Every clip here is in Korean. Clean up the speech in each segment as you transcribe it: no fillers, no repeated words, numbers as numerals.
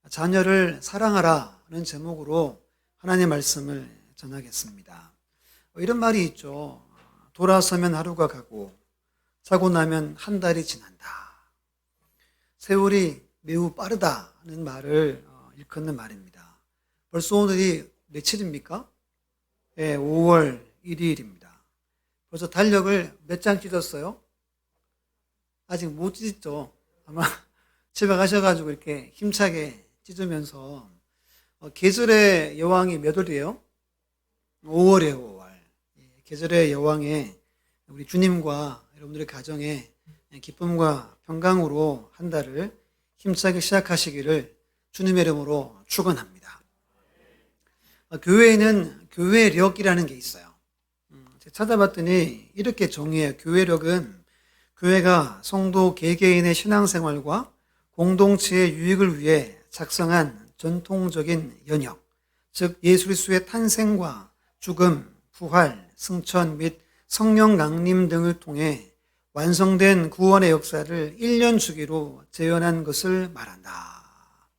자녀를 사랑하라는 제목으로 하나님의 말씀을 전하겠습니다. 이런 말이 있죠. 돌아서면 하루가 가고 자고 나면 한 달이 지난다. 세월이 매우 빠르다는 말을 일컫는 말입니다. 벌써 오늘이 며칠입니까? 5월 1일입니다. 벌써 달력을 몇 장 찢었어요? 아직 못 찢었죠. 아마 집에 가셔가지고 이렇게 힘차게 찢으면서 계절의 여왕이 몇 월이에요? 5월이에요. 5월. 계절의 여왕에 우리 주님과 여러분들의 가정에 기쁨과 평강으로 한 달을 힘차게 시작하시기를 주님의 이름으로 축원합니다. 교회에는 교회력이라는 게 있어요. 제가 찾아봤더니 이렇게 정의해요. 교회력은 교회가 성도 개개인의 신앙생활과 공동체의 유익을 위해 작성한 전통적인 연역, 즉 예수 그리스도의 탄생과 죽음, 부활, 승천 및 성령 강림 등을 통해 완성된 구원의 역사를 1년 주기로 재현한 것을 말한다.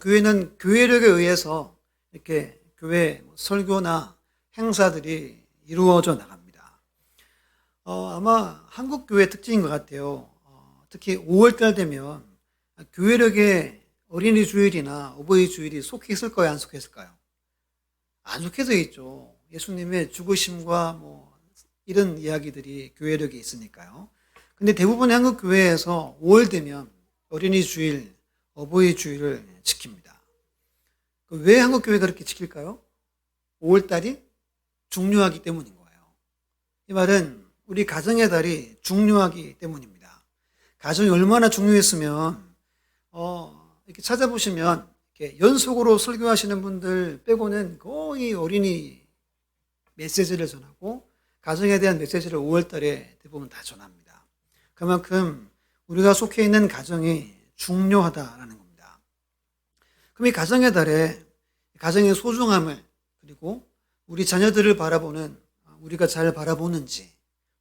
교회는 교회력에 의해서 이렇게 교회 설교나 행사들이 이루어져 나갑니다. 아마 한국 교회 특징인 것 같아요. 특히 5월달 되면 교회력에 어린이 주일이나 어버이 주일이 속해 있을 거예요, 안 속해 있을까요? 안 속해져 있죠. 예수님의 죽으심과 이런 이야기들이 교회력에 있으니까요. 근데 대부분의 한국 교회에서 5월 되면 어린이 주일, 어버이 주일을 지킵니다. 왜 한국 교회가 그렇게 지킬까요? 5월 달이 중요하기 때문인 거예요. 이 말은 우리 가정의 달이 중요하기 때문입니다. 가정이 얼마나 중요했으면 이렇게 찾아보시면 이렇게 연속으로 설교하시는 분들 빼고는 거의 어린이 메시지를 전하고 가정에 대한 메시지를 5월 달에 대부분 다 전합니다. 그만큼 우리가 속해 있는 가정이 중요하다라는 겁니다. 그럼 이 가정의 달에 가정의 소중함을 그리고 우리 자녀들을 바라보는 우리가 잘 바라보는지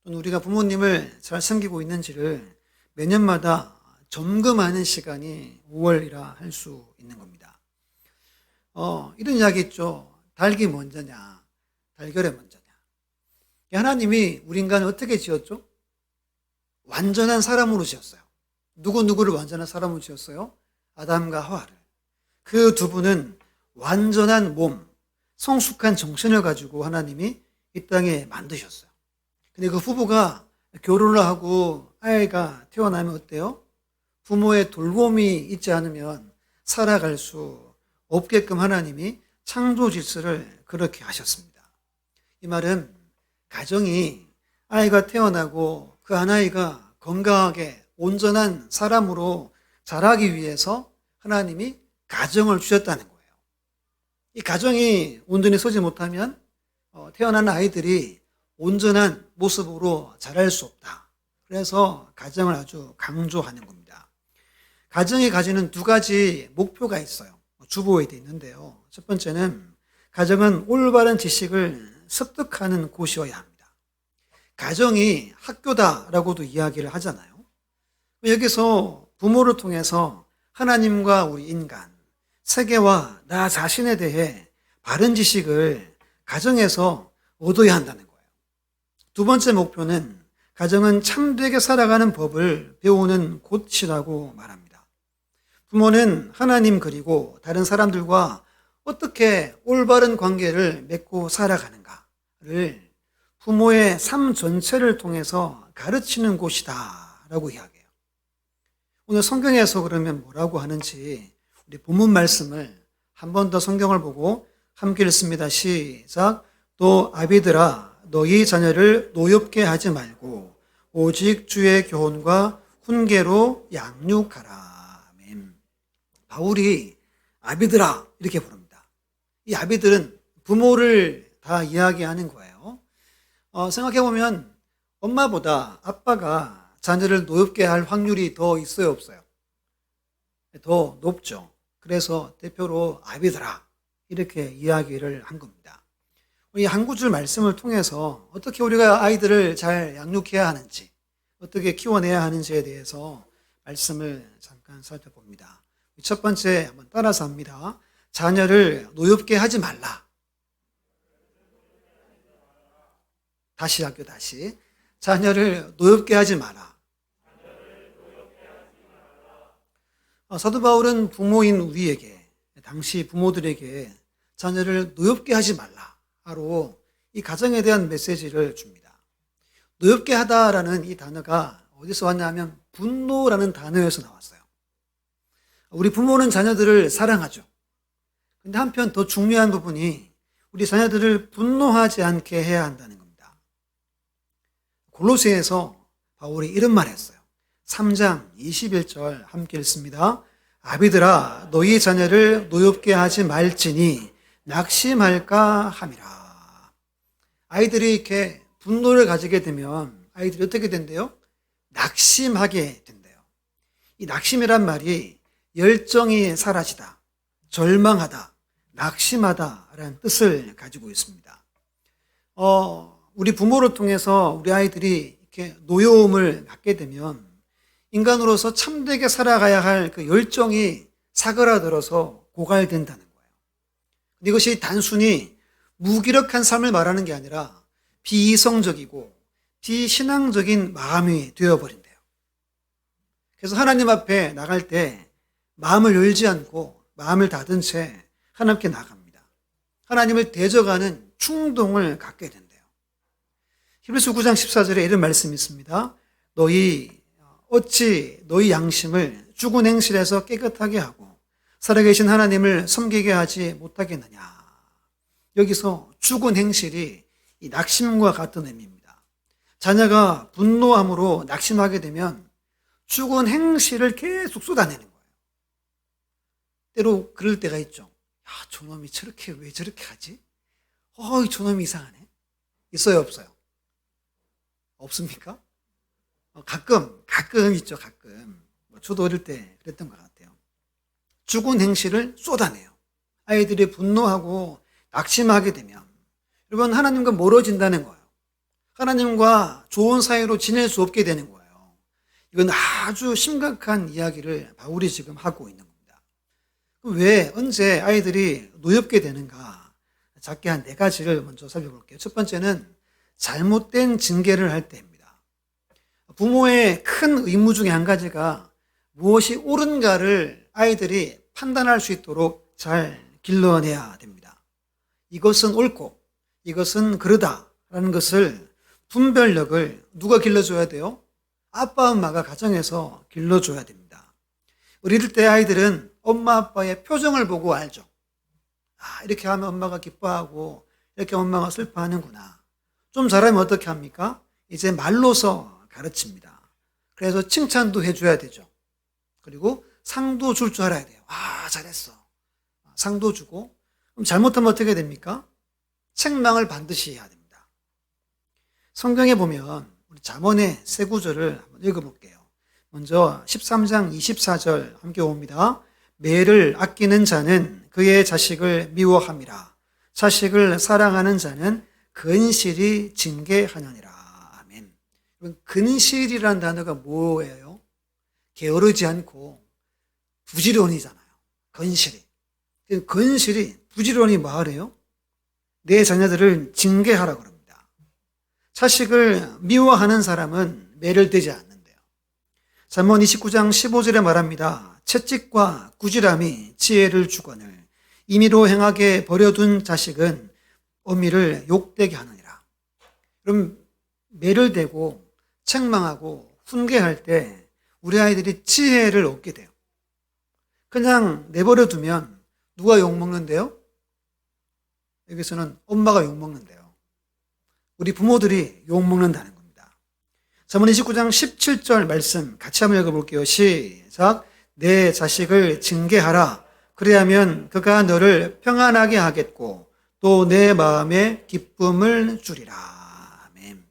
또는 우리가 부모님을 잘 섬기고 있는지를 매년마다 점검하는 시간이 5월이라 할 수 있는 겁니다. 이런 이야기 있죠. 닭이 먼저냐, 달걀이 먼저냐. 하나님이 우리 인간을 어떻게 지었죠? 완전한 사람으로 지었어요. 누구를 완전한 사람으로 지었어요? 아담과 하와를. 그 두 분은 완전한 몸, 성숙한 정신을 가지고 하나님이 이 땅에 만드셨어요. 근데 그 부부가 결혼을 하고 아이가 태어나면 어때요? 부모의 돌봄이 있지 않으면 살아갈 수 없게끔 하나님이 창조 질서를 그렇게 하셨습니다. 이 말은 가정이 아이가 태어나고 그 아이가 건강하게 온전한 사람으로 자라기 위해서 하나님이 가정을 주셨다는 거예요. 이 가정이 온전히 서지 못하면 태어난 아이들이 온전한 모습으로 자랄 수 없다. 그래서 가정을 아주 강조하는 겁니다. 가정이 가지는 두 가지 목표가 있어요. 주보에 되어 있는데요. 첫 번째는 가정은 올바른 지식을 습득하는 곳이어야 합니다. 가정이 학교다라고도 이야기를 하잖아요. 여기서 부모를 통해서 하나님과 우리 인간, 세계와 나 자신에 대해 바른 지식을 가정에서 얻어야 한다는 거예요. 두 번째 목표는 가정은 참되게 살아가는 법을 배우는 곳이라고 말합니다. 부모는 하나님 그리고 다른 사람들과 어떻게 올바른 관계를 맺고 살아가는가를 부모의 삶 전체를 통해서 가르치는 곳이다 라고 이야기해요. 오늘 성경에서 그러면 뭐라고 하는지 우리 본문 말씀을 한 번 더 성경을 보고 함께 읽습니다. 시작. 또 아비들아 너희 자녀를 노엽게 하지 말고 오직 주의 교훈과 훈계로 양육하라. 아멘. 바울이 아비들아 이렇게 부릅니다. 이 아비들은 부모를 다 이야기하는 거예요. 생각해보면 엄마보다 아빠가 자녀를 노엽게 할 확률이 더 있어요, 없어요? 더 높죠. 그래서 대표로 아비들아 이렇게 이야기를 한 겁니다. 이 한 구절 말씀을 통해서 어떻게 우리가 아이들을 잘 양육해야 하는지 어떻게 키워내야 하는지에 대해서 말씀을 잠깐 살펴봅니다. 첫 번째 한번 따라서 합니다. 자녀를 노엽게 하지 말라. 다시 할게요, 다시. 자녀를 노엽게 하지 마라. 사도 바울은 부모인 우리에게, 당시 부모들에게 자녀를 노엽게 하지 말라 하로 이 가정에 대한 메시지를 줍니다. 노엽게 하다라는 이 단어가 어디서 왔냐면 분노라는 단어에서 나왔어요. 우리 부모는 자녀들을 사랑하죠. 근데 한편 더 중요한 부분이 우리 자녀들을 분노하지 않게 해야 한다는 겁니다. 골로새에서 바울이 이런 말을 했어요. 3장 21절 함께 읽습니다. 아비들아 너희 자녀를 노엽게 하지 말지니 낙심할까 함이라. 아이들이 이렇게 분노를 가지게 되면 아이들이 어떻게 된대요? 낙심하게 된대요. 이 낙심이란 말이 열정이 사라지다, 절망하다, 낙심하다라는 뜻을 가지고 있습니다. 우리 부모를 통해서 우리 아이들이 이렇게 노여움을 갖게 되면 인간으로서 참되게 살아가야 할 그 열정이 사그라들어서 고갈된다는 거예요. 이것이 단순히 무기력한 삶을 말하는 게 아니라 비이성적이고 비신앙적인 마음이 되어버린대요. 그래서 하나님 앞에 나갈 때 마음을 열지 않고 마음을 닫은 채 하나님께 나갑니다. 하나님을 대적하는 충동을 갖게 된대요. 히브리서 9장 14절에 이런 말씀이 있습니다. 어찌 너희 양심을 죽은 행실에서 깨끗하게 하고 살아계신 하나님을 섬기게 하지 못하겠느냐. 여기서 죽은 행실이 이 낙심과 같은 의미입니다. 자녀가 분노함으로 낙심하게 되면 죽은 행실을 계속 쏟아내는 거예요. 때로 그럴 때가 있죠. 야, 저놈이 왜 저렇게 하지? 저놈이 이상하네. 있어요, 없어요? 없습니까? 가끔 있죠, 가끔. 저도 어릴 때 그랬던 것 같아요. 죽은 행실을 쏟아내요. 아이들이 분노하고 낙심하게 되면 여러분 하나님과 멀어진다는 거예요. 하나님과 좋은 사이로 지낼 수 없게 되는 거예요. 이건 아주 심각한 이야기를 바울이 지금 하고 있는 겁니다. 왜 언제 아이들이 노엽게 되는가? 작게 한 4가지를 먼저 살펴볼게요. 첫 번째는 잘못된 징계를 할 때입니다. 부모의 큰 의무 중에 한 가지가 무엇이 옳은가를 아이들이 판단할 수 있도록 잘 길러내야 됩니다. 이것은 옳고 이것은 그르다라는 것을 분별력을 누가 길러줘야 돼요? 아빠, 엄마가 가정에서 길러줘야 됩니다. 어릴 때 아이들은 엄마, 아빠의 표정을 보고 알죠. 이렇게 하면 엄마가 기뻐하고 이렇게 엄마가 슬퍼하는구나. 좀 잘하면 어떻게 합니까? 이제 말로서 가르칩니다. 그래서 칭찬도 해줘야 되죠. 그리고 상도 줄 줄 알아야 돼요. 잘했어. 상도 주고. 그럼 잘못하면 어떻게 됩니까? 책망을 반드시 해야 됩니다. 성경에 보면 우리 잠언의 3구절을 한번 읽어볼게요. 먼저 13장 24절 함께 봅니다. 매를 아끼는 자는 그의 자식을 미워함이라. 자식을 사랑하는 자는 근실이 징계하느니라. 아멘. 근실이라는 단어가 뭐예요? 게으르지 않고 부지런이잖아요. 근실이. 부지런히 말해요. 내 자녀들을 징계하라 그럽니다. 자식을 미워하는 사람은 매를 대지 않는데요. 잠언 29장 15절에 말합니다. 채찍과 꾸지람이 지혜를 주거늘 임의로 행하게 버려둔 자식은 어미를 욕되게 하느니라. 그럼 매를 대고 책망하고 훈계할 때 우리 아이들이 지혜를 얻게 돼요. 그냥 내버려 두면 누가 욕먹는데요? 여기서는 엄마가 욕먹는데요. 우리 부모들이 욕먹는다는 겁니다. 잠언 29장 17절 말씀 같이 한번 읽어볼게요. 시작. 내 자식을 징계하라. 그래야면 그가 너를 평안하게 하겠고 또 내 마음에 기쁨을 주리라. 아멘.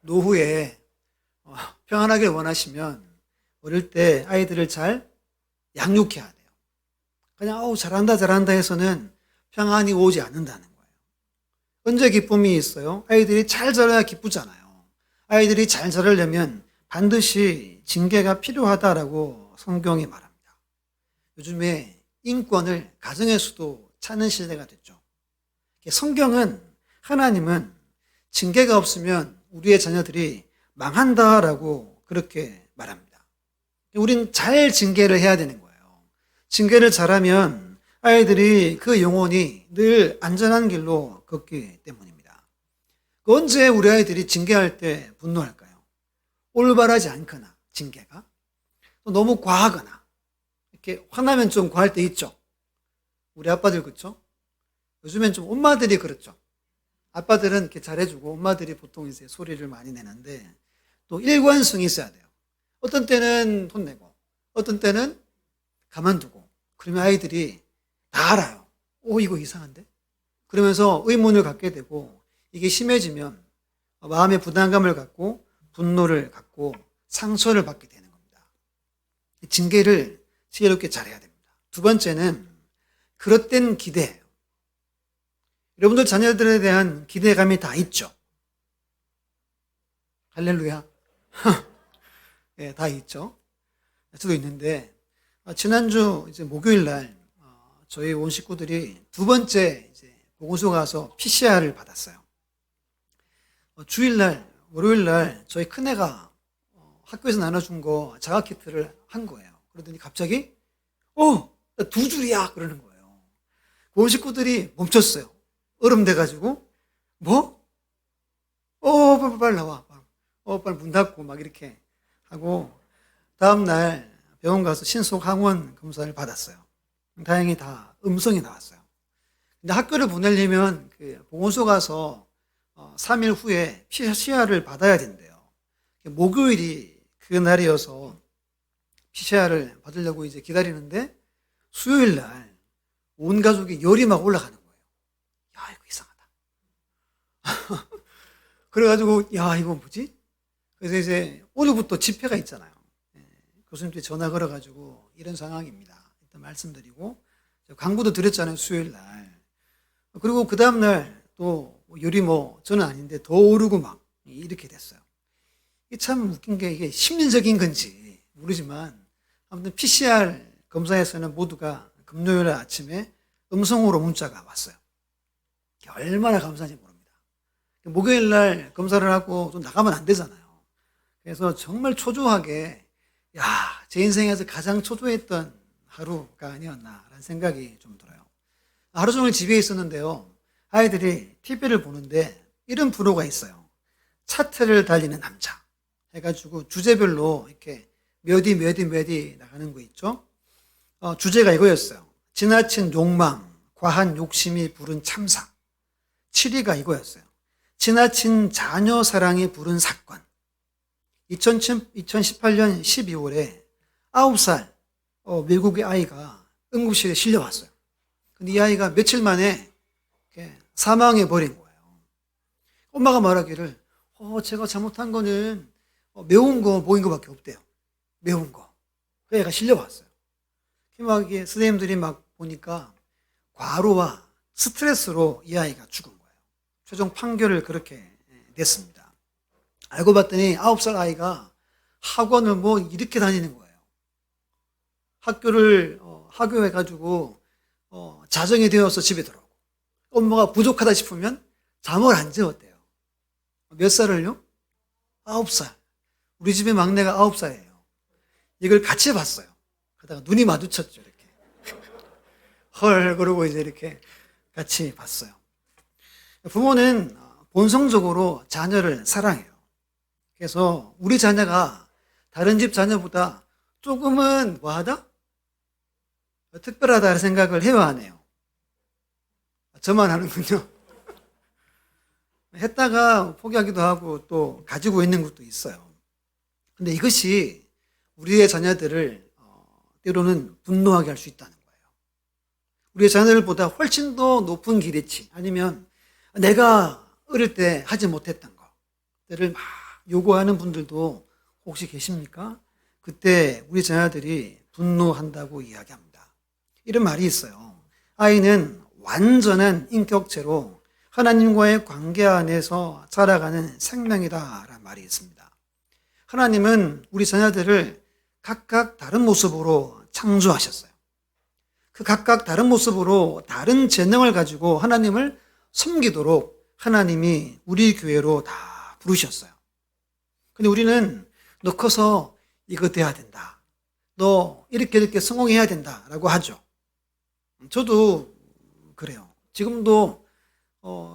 노후에 평안하길 원하시면 어릴 때 아이들을 잘 양육해야 돼요. 그냥 잘한다 해서는 평안이 오지 않는다는 거예요. 언제 기쁨이 있어요? 아이들이 잘 자라야 기쁘잖아요. 아이들이 잘 자라려면 반드시 징계가 필요하다라고 성경이 말합니다. 요즘에 인권을 가정에서도 찾는 시대가 됐죠. 성경은, 하나님은 징계가 없으면 우리의 자녀들이 망한다라고 그렇게 말합니다. 우린 잘 징계를 해야 되는 거예요. 징계를 잘하면 아이들이 그 영혼이 늘 안전한 길로 걷기 때문입니다. 언제 우리 아이들이 징계할 때 분노할까요? 올바르지 않거나, 징계가 또 너무 과하거나, 이렇게 화나면 좀 과할 때 있죠. 우리 아빠들 그렇죠? 요즘엔 좀 엄마들이 그렇죠. 아빠들은 이렇게 잘해주고 엄마들이 보통 이제 소리를 많이 내는데 또 일관성이 있어야 돼요. 어떤 때는 혼내고 어떤 때는 가만두고, 그러면 아이들이 다 알아요. 이거 이상한데? 그러면서 의문을 갖게 되고, 이게 심해지면 마음의 부담감을 갖고 분노를 갖고 상처를 받게 되는 겁니다. 징계를 지혜롭게 잘해야 됩니다. 두 번째는 그릇된 기대예요. 여러분들 자녀들에 대한 기대감이 다 있죠. 할렐루야. 네, 다 있죠. 저도 있는데, 지난주 이제 목요일 날 저희 온 식구들이 두 번째 이제 보건소 가서 PCR을 받았어요. 주일날, 월요일날 저희 큰애가 학교에서 나눠준 거 자가키트를 한 거예요. 그러더니 갑자기 나 두 줄이야 그러는 거예요. 온 식구들이 멈췄어요. 얼음 돼가지고 뭐? 빨리 나와. 빨리 문 닫고 막 이렇게 하고, 다음날 병원 가서 신속 항원 검사를 받았어요. 다행히 다 음성이 나왔어요. 근데 학교를 보내려면 그 보건소 가서 3일 후에 PCR을 받아야 된대요. 목요일이 그 날이어서 PCR을 받으려고 이제 기다리는데 수요일 날 온 가족이 열이 막 올라가는 거예요. 야, 이거 이상하다. 그래가지고 이거 뭐지? 그래서 이제 오늘부터 집회가 있잖아요. 교수님께 전화 걸어가지고 이런 상황입니다. 일단 말씀드리고, 광고도 드렸잖아요, 수요일 날. 그리고 그 다음날 또 열이 저는 아닌데 더 오르고 막 이렇게 됐어요. 이게 참 웃긴 게, 이게 심리적인 건지 모르지만 아무튼 PCR 검사에서는 모두가 금요일 아침에 음성으로 문자가 왔어요. 얼마나 감사한지 모릅니다. 목요일 날 검사를 하고 좀 나가면 안 되잖아요. 그래서 정말 초조하게, 제 인생에서 가장 초조했던 하루가 아니었나라는 생각이 좀 들어요. 하루 종일 집에 있었는데요. 아이들이 TV를 보는데 이런 프로가 있어요. 차트를 달리는 남자 해가지고 주제별로 이렇게 몇 위 나가는 거 있죠. 주제가 이거였어요. 지나친 욕망, 과한 욕심이 부른 참사. 7위가 이거였어요. 지나친 자녀 사랑이 부른 사건. 2018년 12월에 9살 미국의 아이가 응급실에 실려왔어요. 근데 이 아이가 며칠 만에 사망해 버린 거예요. 엄마가 말하기를 제가 잘못한 거는 매운 거 먹인 거밖에 없대요. 매운 거. 그 애가 실려왔어요. 막 선생님들이 막 보니까 과로와 스트레스로 이 아이가 죽은 거예요. 최종 판결을 그렇게 냈습니다. 알고 봤더니 9살 아이가 학원을 이렇게 다니는 거예요. 학교를 하교해가지고 자정이 되어서 집에 들어오고, 엄마가 부족하다 싶으면 잠을 안 재웠대요. 몇 살을요? 9살. 우리 집의 막내가 9살이에요. 이걸 같이 봤어요. 그러다가 눈이 마주쳤죠, 이렇게. 헐, 그러고 이제 이렇게 같이 봤어요. 부모는 본성적으로 자녀를 사랑해요. 그래서 우리 자녀가 다른 집 자녀보다 조금은 뭐하다? 특별하다는 생각을 해야 하네요. 저만 하는군요. 했다가 포기하기도 하고 또 가지고 있는 것도 있어요. 근데 이것이 우리의 자녀들을 때로는 분노하게 할 수 있다는 거예요. 우리의 자녀들보다 훨씬 더 높은 기대치, 아니면 내가 어릴 때 하지 못했던 것들을 막 요구하는 분들도 혹시 계십니까? 그때 우리 자녀들이 분노한다고 이야기합니다. 이런 말이 있어요. 아이는 완전한 인격체로 하나님과의 관계 안에서 자라가는 생명이다라는 말이 있습니다. 하나님은 우리 자녀들을 각각 다른 모습으로 창조하셨어요. 그 각각 다른 모습으로 다른 재능을 가지고 하나님을 섬기도록 하나님이 우리 교회로 다 부르셨어요. 근데 우리는 너 커서 이거 돼야 된다. 너 이렇게 성공해야 된다. 라고 하죠. 저도 그래요. 지금도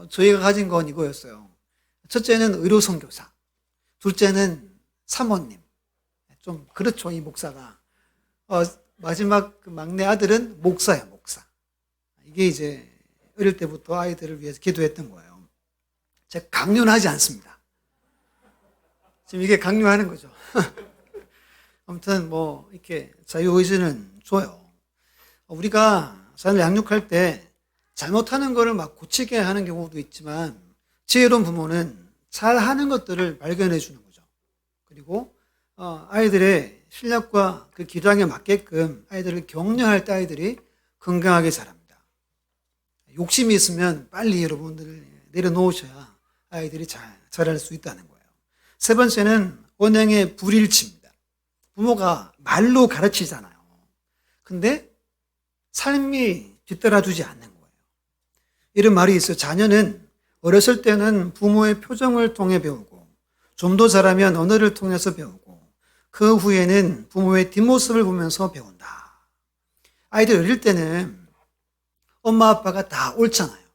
저희가 가진 건 이거였어요. 첫째는 의료 선교사. 둘째는 사모님. 좀 그렇죠, 이 목사가. 마지막 그 막내 아들은 목사야, 목사. 이게 이제 어릴 때부터 아이들을 위해서 기도했던 거예요. 제가 강요는 하지 않습니다. 지금 이게 강요하는 거죠. 아무튼 뭐 이렇게 자유의지는 줘요. 우리가 자녀를 양육할 때 잘못하는 거를 막 고치게 하는 경우도 있지만 지혜로운 부모는 잘하는 것들을 발견해 주는 거죠. 그리고 아이들의 실력과 그 기량에 맞게끔 아이들을 격려할 때 아이들이 건강하게 자랍니다. 욕심이 있으면 빨리 여러분들 내려놓으셔야 아이들이 잘할 수 있다는 거예요. 세 번째는 언행의 불일치입니다. 부모가 말로 가르치잖아요. 근데 삶이 뒤따라주지 않는 거예요. 이런 말이 있어요. 자녀는 어렸을 때는 부모의 표정을 통해 배우고 좀 더 자라면 언어를 통해서 배우고 그 후에는 부모의 뒷모습을 보면서 배운다. 아이들 어릴 때는 엄마 아빠가 다 옳잖아요.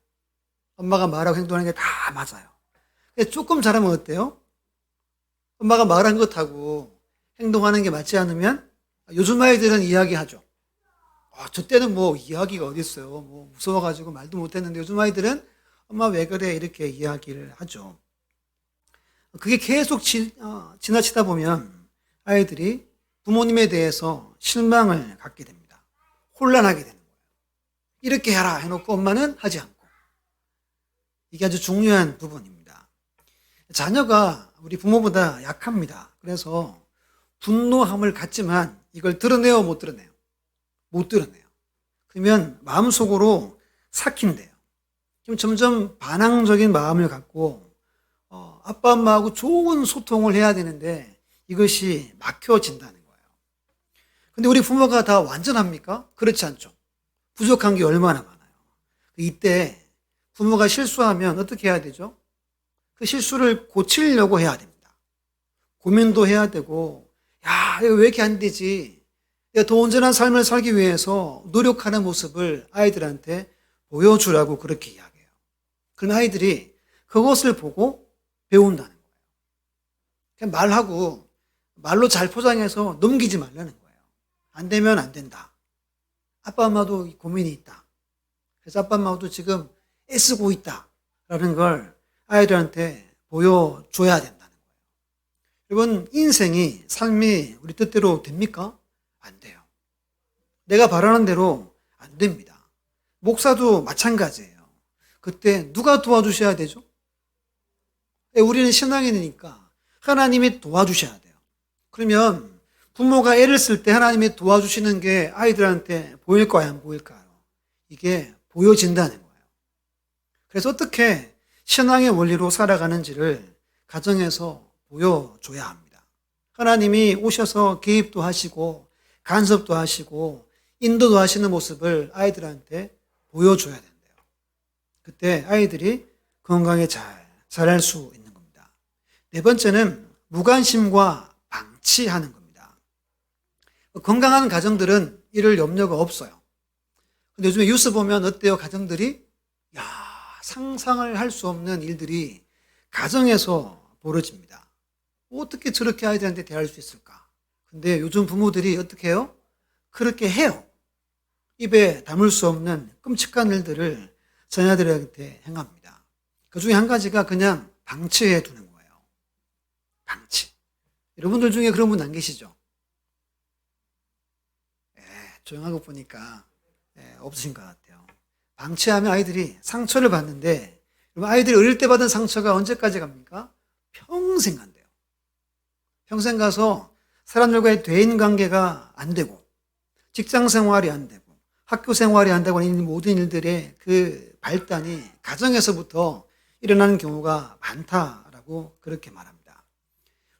엄마가 말하고 행동하는 게 다 맞아요. 조금 자라면 어때요? 엄마가 말한 것하고 행동하는 게 맞지 않으면 요즘 아이들은 이야기하죠. 저 때는 뭐 이야기가 어디 있어요. 뭐 무서워가지고 말도 못했는데 요즘 아이들은 엄마 왜 그래 이렇게 이야기를 하죠. 그게 계속 지나치다 보면 아이들이 부모님에 대해서 실망을 갖게 됩니다. 혼란하게 되는 거예요. 이렇게 해라 해놓고 엄마는 하지 않고. 이게 아주 중요한 부분입니다. 자녀가 우리 부모보다 약합니다. 그래서 분노함을 갖지만 이걸 드러내요, 못 드러내요? 못 드러내요. 그러면 마음속으로 삭힌대요. 그럼 점점 반항적인 마음을 갖고 아빠 엄마하고 좋은 소통을 해야 되는데 이것이 막혀진다는 거예요. 근데 우리 부모가 다 완전합니까? 그렇지 않죠. 부족한 게 얼마나 많아요. 이때 부모가 실수하면 어떻게 해야 되죠? 그 실수를 고치려고 해야 됩니다. 고민도 해야 되고, 야, 이거 왜 이렇게 안 되지? 더 온전한 삶을 살기 위해서 노력하는 모습을 아이들한테 보여주라고 그렇게 이야기해요. 그럼 아이들이 그것을 보고 배운다는 거예요. 그냥 말로 잘 포장해서 넘기지 말라는 거예요. 안 되면 안 된다. 아빠 엄마도 고민이 있다. 그래서 아빠 엄마도 지금 애쓰고 있다라는 걸 아이들한테 보여줘야 된다는 거예요. 여러분, 삶이 우리 뜻대로 됩니까? 안 돼요. 내가 바라는 대로 안 됩니다. 목사도 마찬가지예요. 그때 누가 도와주셔야 되죠? 우리는 신앙인이니까 하나님이 도와주셔야 돼요. 그러면 부모가 애를 쓸 때 하나님이 도와주시는 게 아이들한테 보일까요? 안 보일까요? 이게 보여진다는 거예요. 그래서 어떻게 신앙의 원리로 살아가는지를 가정에서 보여줘야 합니다. 하나님이 오셔서 개입도 하시고 간섭도 하시고 인도도 하시는 모습을 아이들한테 보여줘야 된대요. 그때 아이들이 건강에 잘할 수 있는 겁니다. 네 번째는 무관심과 방치하는 겁니다. 건강한 가정들은 이럴 염려가 없어요. 근데 요즘에 뉴스 보면 어때요? 가정들이 상상을 할 수 없는 일들이 가정에서 벌어집니다. 어떻게 저렇게 아이들한테 대할 수 있을까? 근데 요즘 부모들이 어떻게 해요? 그렇게 해요. 입에 담을 수 없는 끔찍한 일들을 자녀들한테 행합니다. 그 중에 한 가지가 그냥 방치해 두는 거예요. 방치. 여러분들 중에 그런 분 안 계시죠? 조용하고 보니까 없으신 것 같아요. 방치하면 아이들이 상처를 받는데 아이들이 어릴 때 받은 상처가 언제까지 갑니까? 평생 간대요. 평생 가서 사람들과의 대인관계가 안 되고 직장 생활이 안 되고 학교 생활이 안 되고 이 모든 일들의 그 발단이 가정에서부터 일어나는 경우가 많다라고 그렇게 말합니다.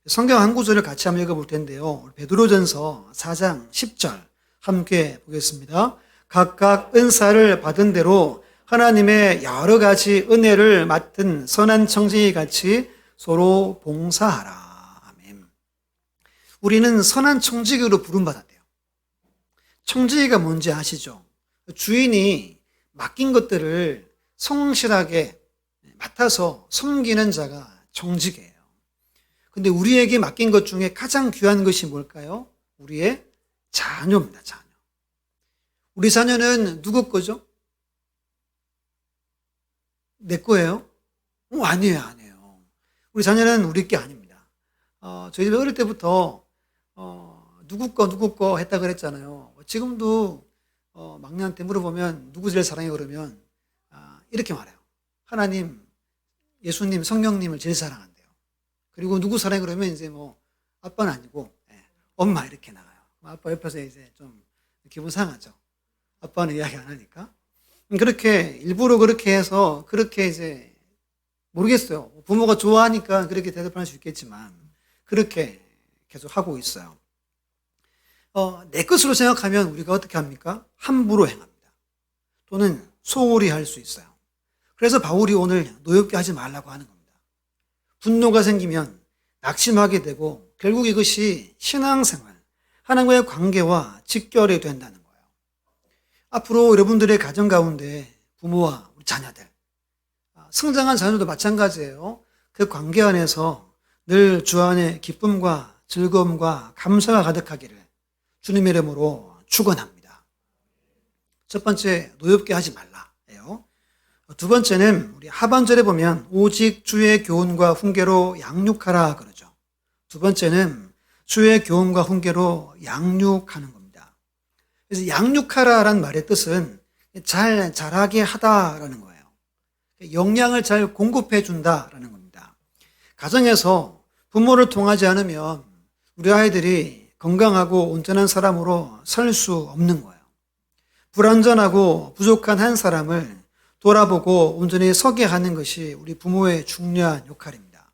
성경 한 구절을 같이 한번 읽어볼 텐데요. 베드로전서 4장 10절 함께 보겠습니다. 각각 은사를 받은 대로 하나님의 여러 가지 은혜를 맡은 선한 청지기 같이 서로 봉사하라. 아멘. 우리는 선한 청지기로 부름받았대요. 청지기가 뭔지 아시죠? 주인이 맡긴 것들을 성실하게 맡아서 섬기는 자가 청지기예요. 근데 우리에게 맡긴 것 중에 가장 귀한 것이 뭘까요? 우리의 자녀입니다. 자녀. 우리 자녀는 누구 거죠? 내 거예요? 아니에요. 우리 자녀는 우리 게 아닙니다. 저희 집에 어릴 때부터 누구 거 했다 그랬잖아요. 지금도 막내한테 물어보면 누구 제일 사랑해 그러면 이렇게 말해요. 하나님, 예수님, 성령님을 제일 사랑한대요. 그리고 누구 사랑해 그러면 이제 뭐 아빠는 아니고 엄마 이렇게 나가요. 아빠 옆에서 이제 좀 기분 상하죠. 아빠는 이야기 안 하니까. 그렇게 일부러 그렇게 해서 그렇게 이제 모르겠어요. 부모가 좋아하니까 그렇게 대답할 수 있겠지만 그렇게 계속 하고 있어요. 내 것으로 생각하면 우리가 어떻게 합니까? 함부로 행합니다. 또는 소홀히 할 수 있어요. 그래서 바울이 오늘 노엽게 하지 말라고 하는 겁니다. 분노가 생기면 낙심하게 되고 결국 이것이 신앙생활, 하나님과의 관계와 직결이 된다는 거예요. 앞으로 여러분들의 가정 가운데 부모와 우리 자녀들, 성장한 자녀도 마찬가지예요. 그 관계 안에서 늘 주 안에 기쁨과 즐거움과 감사가 가득하기를 주님의 이름으로 축원합니다. 첫 번째, 노엽게 하지 말라예요. 두 번째는 우리 하반절에 보면 오직 주의 교훈과 훈계로 양육하라 그러죠. 두 번째는 주의 교훈과 훈계로 양육하는 겁니다. 그래서 양육하라라는 말의 뜻은 잘 자라게 하다라는 거예요. 영양을 잘 공급해 준다라는 겁니다. 가정에서 부모를 통하지 않으면 우리 아이들이 건강하고 온전한 사람으로 설 수 없는 거예요. 불완전하고 부족한 한 사람을 돌아보고 온전히 서게 하는 것이 우리 부모의 중요한 역할입니다.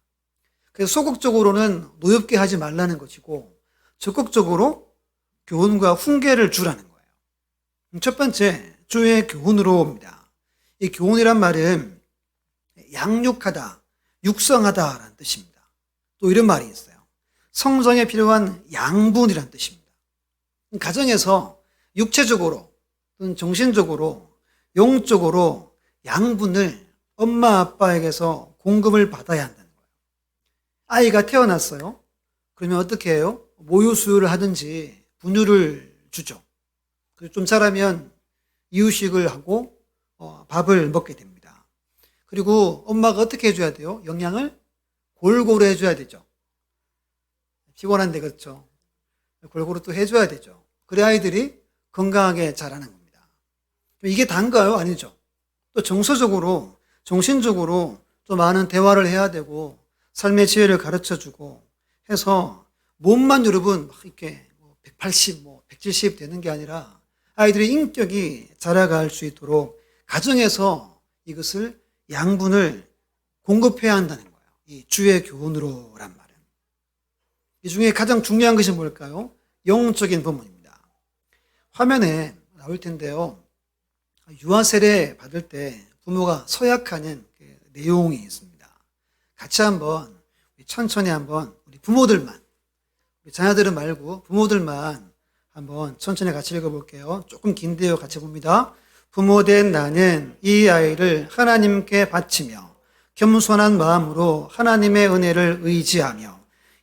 그래서 소극적으로는 노엽게 하지 말라는 것이고 적극적으로 교훈과 훈계를 주라는 거예요. 첫 번째, 주의 교훈으로 옵니다. 이 교훈이란 말은 양육하다, 육성하다라는 뜻입니다. 또 이런 말이 있어요. 성장에 필요한 양분이라는 뜻입니다. 가정에서 육체적으로 또는 정신적으로 영적으로 양분을 엄마 아빠에게서 공급을 받아야 한다는 거예요. 아이가 태어났어요. 그러면 어떻게 해요? 모유 수유를 하든지 분유를 주죠. 좀 자라면 이유식을 하고 밥을 먹게 됩니다. 그리고 엄마가 어떻게 해줘야 돼요? 영양을 골고루 해줘야 되죠. 피곤한데 그렇죠. 골고루 또 해줘야 되죠. 그래 아이들이 건강하게 자라는 겁니다. 이게 단가요? 아니죠. 또 정서적으로, 정신적으로 또 많은 대화를 해야 되고 삶의 지혜를 가르쳐주고 해서 몸만 여러분 막 이렇게 180, 170 되는 게 아니라 아이들의 인격이 자라갈 수 있도록 가정에서 이것을 양분을 공급해야 한다는 거예요. 이 주의 교훈으로란 말은. 이 중에 가장 중요한 것이 뭘까요? 영적인 부분입니다. 화면에 나올 텐데요. 유아 세례 받을 때 부모가 서약하는 그 내용이 있습니다. 같이 한번 천천히 한번 우리 부모들만, 우리 자녀들은 말고 부모들만 한번 천천히 같이 읽어볼게요. 조금 긴데요. 같이 봅니다. 부모된 나는 이 아이를 하나님께 바치며 겸손한 마음으로 하나님의 은혜를 의지하며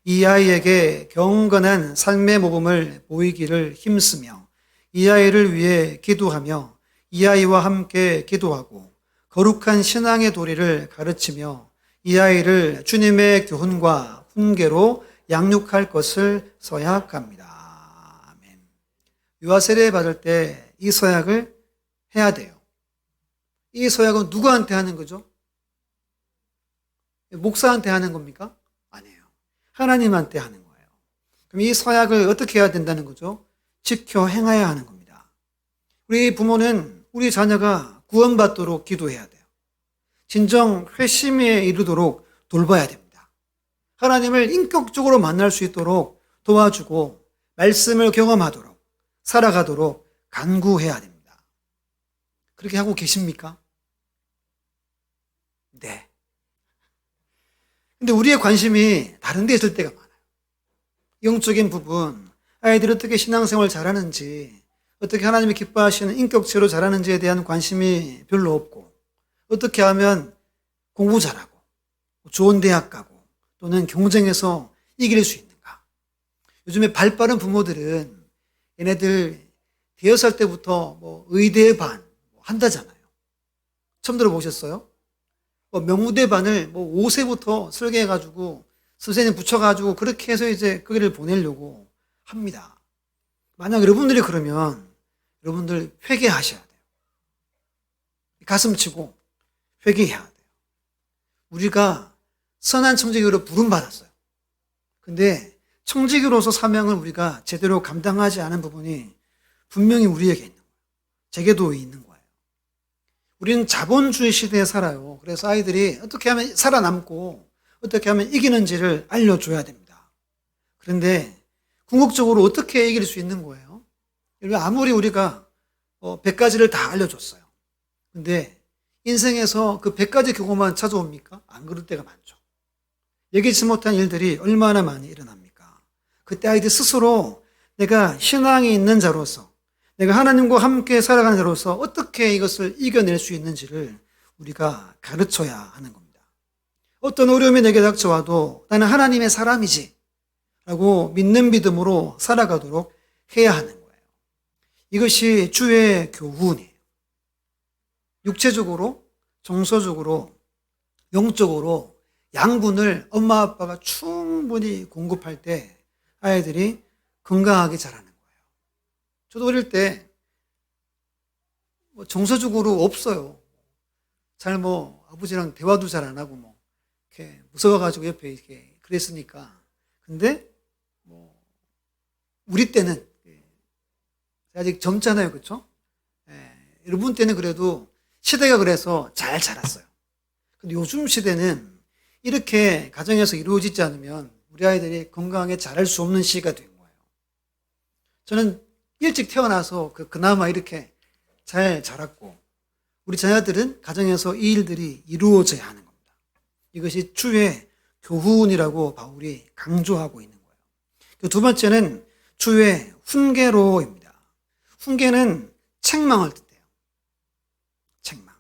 이 아이에게 경건한 삶의 모범을 보이기를 힘쓰며 이 아이를 위해 기도하며 이 아이와 함께 기도하고 거룩한 신앙의 도리를 가르치며 이 아이를 주님의 교훈과 훈계로 양육할 것을 서약합니다. 아멘. 유아 세례 받을 때 이 서약을 해야 돼요. 이 서약은 누구한테 하는 거죠? 목사한테 하는 겁니까? 아니에요. 하나님한테 하는 거예요. 그럼 이 서약을 어떻게 해야 된다는 거죠? 지켜 행해야 하는 겁니다. 우리 부모는 우리 자녀가 구원받도록 기도해야 돼요. 진정 회심에 이르도록 돌봐야 됩니다. 하나님을 인격적으로 만날 수 있도록 도와주고 말씀을 경험하도록 살아가도록 간구해야 됩니다. 그렇게 하고 계십니까? 네. 근데 우리의 관심이 다른 데 있을 때가 많아요. 영적인 부분, 아이들이 어떻게 신앙생활 잘하는지, 어떻게 하나님이 기뻐하시는 인격체로 잘하는지에 대한 관심이 별로 없고, 어떻게 하면 공부 잘하고, 좋은 대학 가고, 또는 경쟁에서 이길 수 있는가. 요즘에 발 빠른 부모들은 얘네들 대여 살 때부터 뭐 의대 반 한다잖아요. 처음 들어보셨어요? 명무대반을 5세부터 설계해가지고 선생님 붙여가지고 그렇게 해서 이제 거기를 보내려고 합니다. 만약 여러분들이 그러면 여러분들 회개하셔야 돼요. 가슴 치고 회개해야 돼요. 우리가 선한 청지기로 부름받았어요. 근데 청지기로서 사명을 우리가 제대로 감당하지 않은 부분이 분명히 우리에게 있는 거예요. 제게도 있는 거예요. 우리는 자본주의 시대에 살아요. 그래서 아이들이 어떻게 하면 살아남고 어떻게 하면 이기는지를 알려줘야 됩니다. 그런데 궁극적으로 어떻게 이길 수 있는 거예요? 아무리 우리가 100가지를 다 알려줬어요. 근데 인생에서 그 100가지 경우만 찾아옵니까? 안 그럴 때가 많죠. 예기치 못한 일들이 얼마나 많이 일어납니까? 그때 아이들 스스로 내가 신앙이 있는 자로서, 내가 하나님과 함께 살아가는 자로서 어떻게 이것을 이겨낼 수 있는지를 우리가 가르쳐야 하는 겁니다. 어떤 어려움이 내게 닥쳐와도 나는 하나님의 사람이지 라고 믿는 믿음으로 살아가도록 해야 하는 거예요. 이것이 주의 교훈이에요. 육체적으로, 정서적으로, 영적으로 양분을 엄마 아빠가 충분히 공급할 때 아이들이 건강하게 자라는 거예요. 저도 어릴 때 정서적으로 없어요. 잘 아버지랑 대화도 잘 안 하고 이렇게 무서워가지고 옆에 이렇게 그랬으니까. 근데 우리 때는 아직 젊잖아요, 그렇죠? 여러분 때는 그래도 시대가 그래서 잘 자랐어요. 근데 요즘 시대는 이렇게 가정에서 이루어지지 않으면 우리 아이들이 건강하게 자랄 수 없는 시기가 된 거예요. 저는 일찍 태어나서 그나마 이렇게 잘 자랐고 우리 자녀들은 가정에서 이 일들이 이루어져야 하는 겁니다. 이것이 주의 교훈이라고 바울이 강조하고 있는 거예요. 두 번째는 주의 훈계로입니다. 훈계는 책망을 뜻해요. 책망.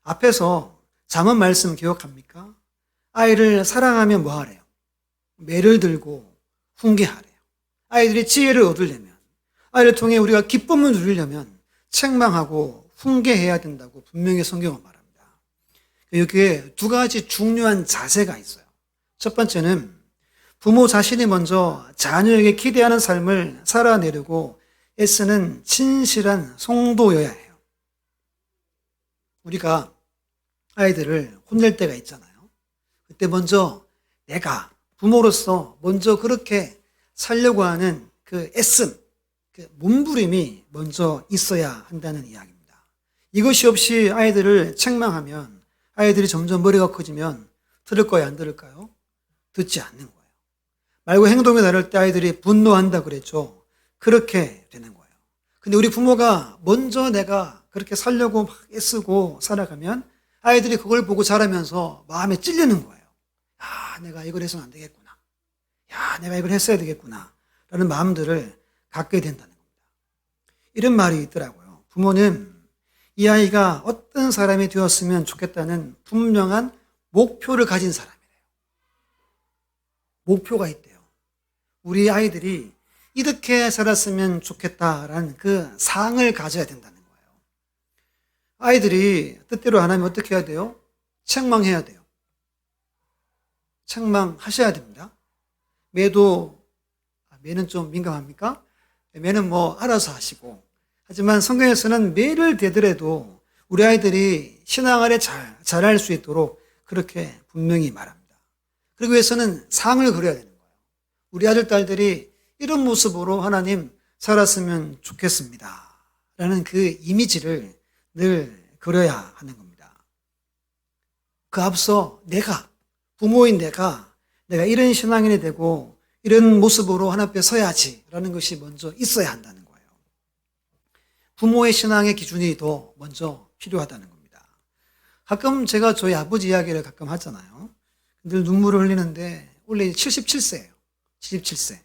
앞에서 잠언 말씀 기억합니까? 아이를 사랑하면 뭐 하래요? 매를 들고 훈계하래요. 아이들이 지혜를 얻으려면, 아이를 통해 우리가 기쁨을 누리려면 책망하고 훈계해야 된다고 분명히 성경은 말합니다. 여기에 두 가지 중요한 자세가 있어요. 첫 번째는 부모 자신이 먼저 자녀에게 기대하는 삶을 살아내려고 애쓰는 진실한 성도여야 해요. 우리가 아이들을 혼낼 때가 있잖아요. 그때 먼저 내가 부모로서 먼저 그렇게 살려고 하는 그 애씀, 그 몸부림이 먼저 있어야 한다는 이야기입니다. 이것이 없이 아이들을 책망하면 아이들이 점점 머리가 커지면 들을 거예요, 안 들을까요? 듣지 않는 거예요. 말과 행동이 다를 때 아이들이 분노한다 그랬죠. 그렇게 되는 거예요. 근데 우리 부모가 먼저 내가 그렇게 살려고 막 애쓰고 살아가면 아이들이 그걸 보고 자라면서 마음에 찔리는 거예요. 야, 내가 이걸 해서는 안 되겠구나. 야, 내가 이걸 했어야 되겠구나. 라는 마음들을 갖게 된다는 겁니다. 이런 말이 있더라고요. 부모는 이 아이가 어떤 사람이 되었으면 좋겠다는 분명한 목표를 가진 사람이래요. 목표가 있대요. 우리 아이들이 이렇게 살았으면 좋겠다라는 그 상을 가져야 된다는 거예요. 아이들이 뜻대로 안 하면 어떻게 해야 돼요? 책망해야 돼요. 책망하셔야 됩니다. 매는 좀 민감합니까? 매는 알아서 하시고. 하지만 성경에서는 매를 대더라도 우리 아이들이 신앙 아래 잘할 수 있도록 그렇게 분명히 말합니다. 그러기 위해서는 상을 그려야 되는 거예요. 우리 아들, 딸들이 이런 모습으로 하나님 살았으면 좋겠습니다. 라는 그 이미지를 늘 그려야 하는 겁니다. 그 앞서 부모인 내가 이런 신앙인이 되고 이런 모습으로 하나님 앞에 서야지 라는 것이 먼저 있어야 한다는 거예요. 부모의 신앙의 기준이 더 먼저 필요하다는 겁니다. 가끔 제가 저희 아버지 이야기를 가끔 하잖아요. 늘 눈물을 흘리는데 원래 77세예요. 77세.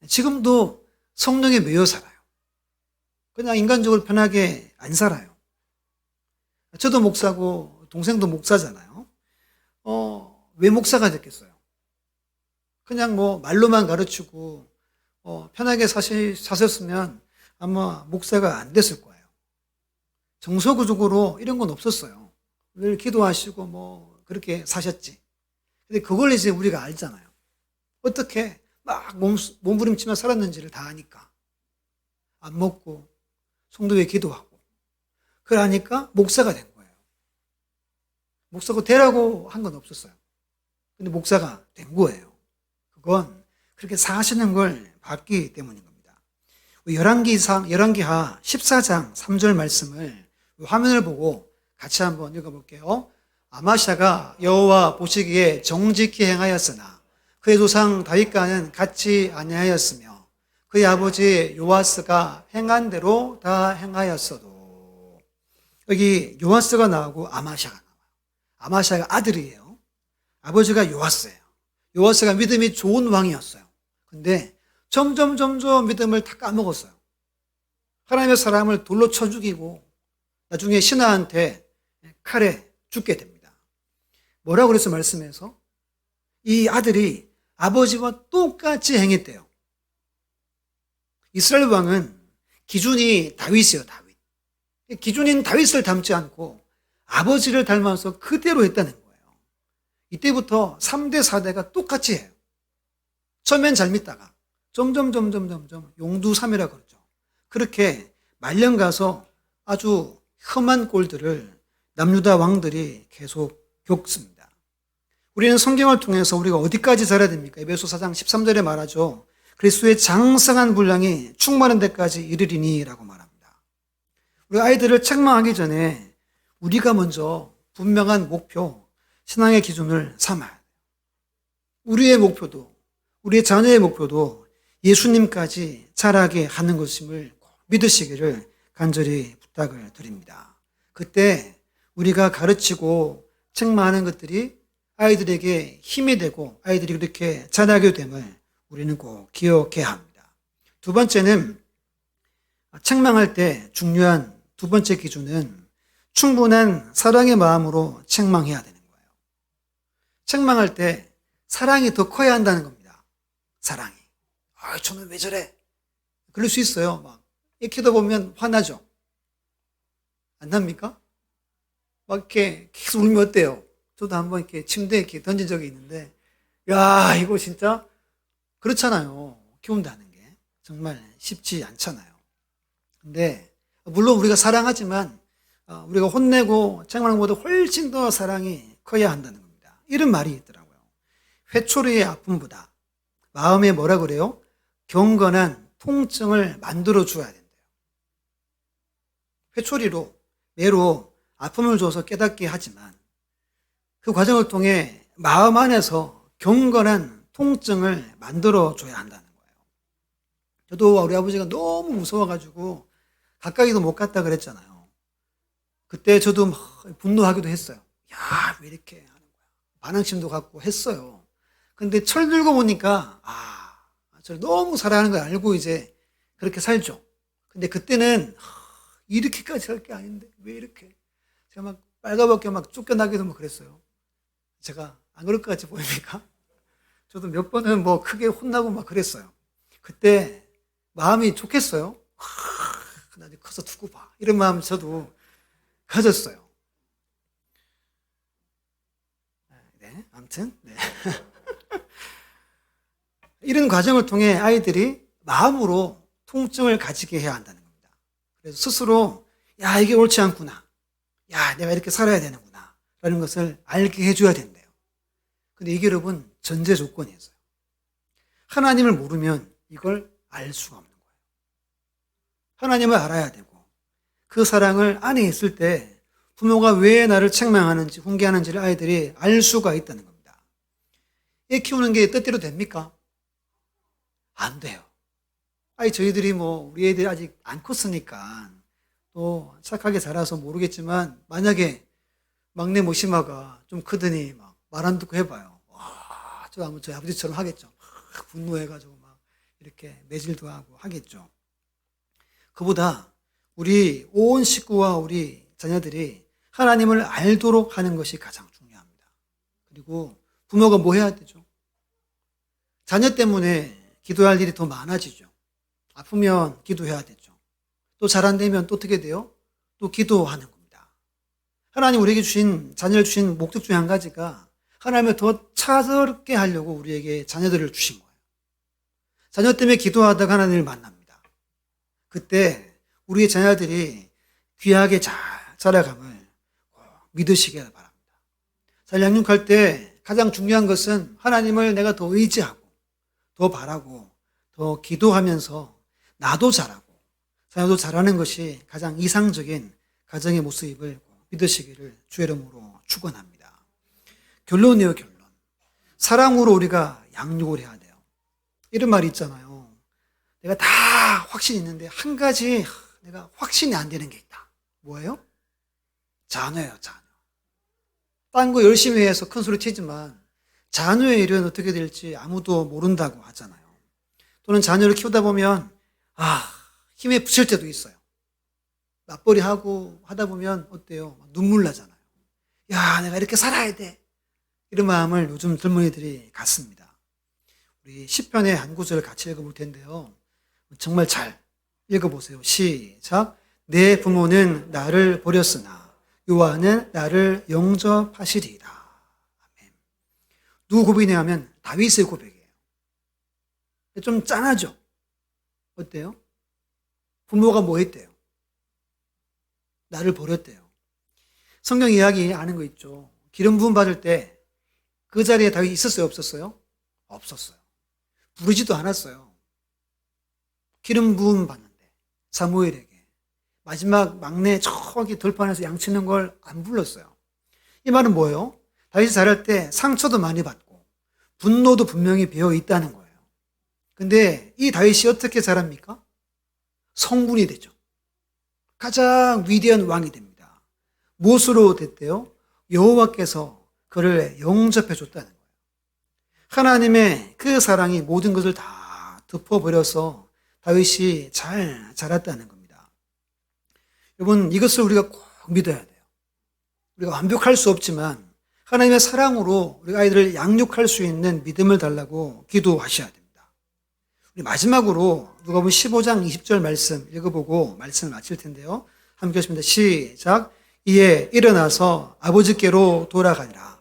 지금도 성령에 매여 살아요. 그냥 인간적으로 편하게 안 살아요. 저도 목사고 동생도 목사잖아요. 왜 목사가 됐겠어요? 그냥 뭐 말로만 가르치고 편하게 사셨으면 아마 목사가 안 됐을 거예요. 정서구적으로 이런 건 없었어요. 늘 기도하시고 뭐 그렇게 사셨지. 근데 그걸 이제 우리가 알잖아요. 어떻게 막 몸부림치며 살았는지를 다 아니까. 안 먹고 성도에 기도하고. 그러니까 목사가 된 거예요. 목사가 되라고 한 건 없었어요. 근데 목사가 된 거예요. 그건 그렇게 사시는 걸 봤기 때문인 겁니다. 열왕기하 14장 3절 말씀을 화면을 보고 같이 한번 읽어볼게요. 아마샤가 여호와 보시기에 정직히 행하였으나 그의 조상 다윗과는 같이 아니하였으며 그의 아버지 요아스가 행한 대로 다 행하였어도. 여기 요아스가 나오고 아마샤가 나와요. 아마샤가 아들이에요. 아버지가 요아스예요. 요아스가 믿음이 좋은 왕이었어요. 근데 점점 믿음을 다 까먹었어요. 하나님의 사람을 돌로 쳐 죽이고 나중에 신하한테 칼에 죽게 됩니다. 뭐라고 그래서 말씀해서 이 아들이 아버지와 똑같이 행했대요. 이스라엘 왕은 기준이 다윗이에요. 다윗. 기준인 다윗을 닮지 않고 아버지를 닮아서 그대로 했다는 거예요. 이때부터 3대 4대가 똑같이 해요. 처음엔 잘 믿다가 점점 용두삼이라고 그러죠. 그렇게 말년 가서 아주 험한 꼴들을 남유다 왕들이 계속 겪습니다. 우리는 성경을 통해서 우리가 어디까지 살아야 됩니까? 에베소 4장 13절에 말하죠. 그리스도의 장성한 분량이 충만한 데까지 이르리니 라고 말합니다. 우리 아이들을 책망하기 전에 우리가 먼저 분명한 목표, 신앙의 기준을 삼아야 돼요. 우리의 목표도, 우리의 자녀의 목표도 예수님까지 자라게 하는 것임을 믿으시기를 간절히 부탁을 드립니다. 그때 우리가 가르치고 책망하는 것들이 아이들에게 힘이 되고 아이들이 그렇게 자라게 됨을 우리는 꼭 기억해야 합니다. 두 번째는 책망할 때 중요한 두 번째 기준은 충분한 사랑의 마음으로 책망해야 되는 거예요. 책망할 때 사랑이 더 커야 한다는 겁니다. 사랑이. 저는 왜 저래? 그럴 수 있어요. 막 익히다 보면 화나죠. 안 납니까? 막 이렇게 계속 울면 어때요? 저도 한번 이렇게 침대에 이렇게 던진 적이 있는데, 야, 이거 진짜 그렇잖아요. 키운다는 게 정말 쉽지 않잖아요. 근데 물론 우리가 사랑하지만 우리가 혼내고 책망하는 것보다 훨씬 더 사랑이 커야 한다는 겁니다. 이런 말이 있더라고요. 회초리의 아픔보다 마음에 뭐라 그래요? 경건한 통증을 만들어 줘야 된대요. 회초리로 매로 아픔을 줘서 깨닫게 하지만 그 과정을 통해 마음 안에서 경건한 통증을 만들어 줘야 한다는 거예요. 저도 우리 아버지가 너무 무서워가지고 가까이도 못 갔다 그랬잖아요. 그때 저도 막 분노하기도 했어요. 야, 왜 이렇게 하는 거야. 반항심도 갖고 했어요. 근데 철 들고 보니까 저를 너무 사랑하는 걸 알고 이제 그렇게 살죠. 근데 그때는 이렇게까지 할 게 아닌데 왜 이렇게. 제가 막 빨갛게 막 쫓겨나기도 막 그랬어요. 제가 안 그럴 것 같이 보입니까? 저도 몇 번은 뭐 크게 혼나고 막 그랬어요. 그때 마음이 좋겠어요. 나중에 커서 두고 봐. 이런 마음 저도 가졌어요. 네, 아무튼 네. 이런 과정을 통해 아이들이 마음으로 통증을 가지게 해야 한다는 겁니다. 그래서 스스로 야, 이게 옳지 않구나. 야, 내가 이렇게 살아야 되는구나. 라는 것을 알게 해줘야 된대요. 근데 이게 여러분 전제 조건이 있어요. 하나님을 모르면 이걸 알 수가 없는 거예요. 하나님을 알아야 되고 그 사랑을 안에 있을 때 부모가 왜 나를 책망하는지 훈계하는지를 아이들이 알 수가 있다는 겁니다. 애 키우는 게 뜻대로 됩니까? 안 돼요. 저희들이 우리 애들이 아직 안 컸으니까 또 착하게 자라서 모르겠지만 만약에 막내 모시마가 좀 크더니 막 말 안 듣고 해봐요. 와, 저희 아버지처럼 하겠죠. 막 분노해가지고 막 이렇게 매질도 하고 하겠죠. 그보다 우리 온 식구와 우리 자녀들이 하나님을 알도록 하는 것이 가장 중요합니다. 그리고 부모가 뭐 해야 되죠? 자녀 때문에 기도할 일이 더 많아지죠. 아프면 기도해야 되죠. 또 잘 안 되면 또 어떻게 돼요? 또 기도하는 겁니다. 하나님 우리에게 주신, 자녀를 주신 목적 중에 한 가지가 하나님을 더 차스럽게 하려고 우리에게 자녀들을 주신 거예요. 자녀 때문에 기도하다가 하나님을 만납니다. 그때 우리의 자녀들이 귀하게 잘 자라감을 믿으시기 바랍니다. 잘 양육할 때 가장 중요한 것은 하나님을 내가 더 의지하고 더 바라고 더 기도하면서 나도 잘하고 자녀도 잘하는 것이 가장 이상적인 가정의 모습을 믿으시기를 주의 이름으로 축원합니다. 결론이에요, 결론. 사랑으로 우리가 양육을 해야 돼요. 이런 말이 있잖아요. 내가 다 확신이 있는데 한 가지 내가 확신이 안 되는 게 있다. 뭐예요? 자녀예요, 자녀. 딴 거 열심히 해서 큰 소리 치지만 자녀의 일은 어떻게 될지 아무도 모른다고 하잖아요. 또는 자녀를 키우다 보면 힘에 부칠 때도 있어요. 맞벌이 하고 하다 보면 어때요? 눈물 나잖아요. 야, 내가 이렇게 살아야 돼. 이런 마음을 요즘 젊은이들이 갖습니다. 우리 시편의 한 구절을 같이 읽어볼 텐데요. 정말 잘 읽어보세요. 시작. 내 부모는 나를 버렸으나 여호와는 나를 영접하시리이다. 아멘. 누구 고백이냐 하면 다윗의 고백이에요. 좀 짠하죠? 어때요? 부모가 뭐 했대요? 나를 버렸대요. 성경 이야기 아는 거 있죠. 기름 부음 받을 때 그 자리에 다윗이 있었어요? 없었어요? 없었어요. 부르지도 않았어요. 기름 부음 받는데 사무엘에게 마지막 막내 저기 들판에서 양치는 걸 안 불렀어요. 이 말은 뭐예요? 다윗이 자랄 때 상처도 많이 받고 분노도 분명히 배어 있다는 거예요. 근데 이 다윗이 어떻게 자랍니까? 성군이 되죠. 가장 위대한 왕이 됩니다. 무엇으로 됐대요? 여호와께서 그를 영접해 줬다는 거예요. 하나님의 그 사랑이 모든 것을 다 덮어버려서 다윗이 잘 자랐다는 겁니다. 여러분, 이것을 우리가 꼭 믿어야 돼요. 우리가 완벽할 수 없지만 하나님의 사랑으로 우리 아이들을 양육할 수 있는 믿음을 달라고 기도하셔야 됩니다. 우리 마지막으로 누가복음 15장 20절 말씀 읽어보고 말씀을 마칠 텐데요. 함께 하십니다. 시작. 이에 일어나서 아버지께로 돌아가니라.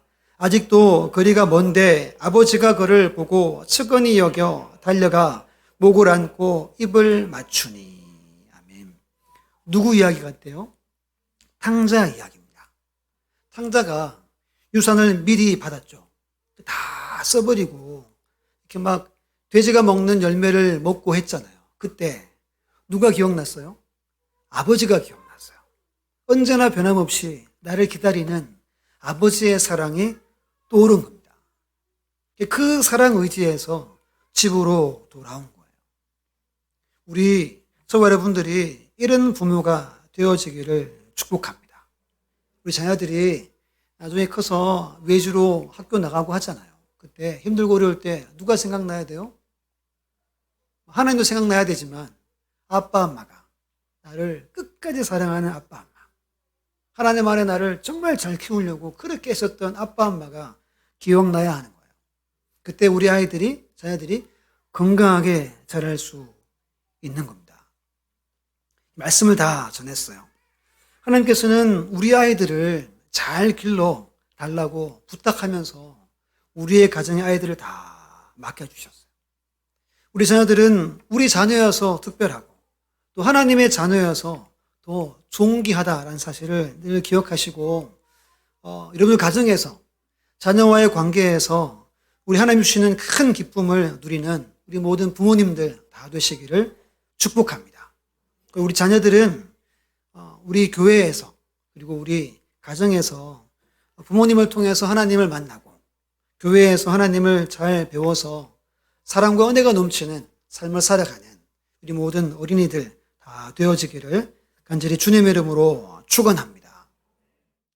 아직도 거리가 먼데 아버지가 그를 보고 측은히 여겨 달려가 목을 안고 입을 맞추니. 아멘. 누구 이야기 같아요? 탕자 이야기입니다. 탕자가 유산을 미리 받았죠. 다 써버리고 이렇게 막 돼지가 먹는 열매를 먹고 했잖아요. 그때 누가 기억났어요? 아버지가 기억났어요. 언제나 변함없이 나를 기다리는 아버지의 사랑이 떠오른 겁니다. 그 사랑 의지에서 집으로 돌아온 거예요. 우리 저와 여러분들이 이런 부모가 되어지기를 축복합니다. 우리 자녀들이 나중에 커서 외주로 학교 나가고 하잖아요. 그때 힘들고 어려울 때 누가 생각나야 돼요? 하나님도 생각나야 되지만 아빠 엄마가 나를 끝까지 사랑하는 아빠 엄마, 하나님 안에 나를 정말 잘 키우려고 그렇게 했었던 아빠 엄마가 기억나야 하는 거예요. 그때 우리 아이들이, 자녀들이 건강하게 자랄 수 있는 겁니다. 말씀을 다 전했어요. 하나님께서는 우리 아이들을 잘 길러 달라고 부탁하면서 우리의 가정의 아이들을 다 맡겨주셨어요. 우리 자녀들은 우리 자녀여서 특별하고 또 하나님의 자녀여서 더 존귀하다라는 사실을 늘 기억하시고 여러분들 가정에서 자녀와의 관계에서 우리 하나님 주시는 큰 기쁨을 누리는 우리 모든 부모님들 다 되시기를 축복합니다. 우리 자녀들은 우리 교회에서 그리고 우리 가정에서 부모님을 통해서 하나님을 만나고 교회에서 하나님을 잘 배워서 사랑과 은혜가 넘치는 삶을 살아가는 우리 모든 어린이들 다 되어지기를 간절히 주님의 이름으로 축원합니다.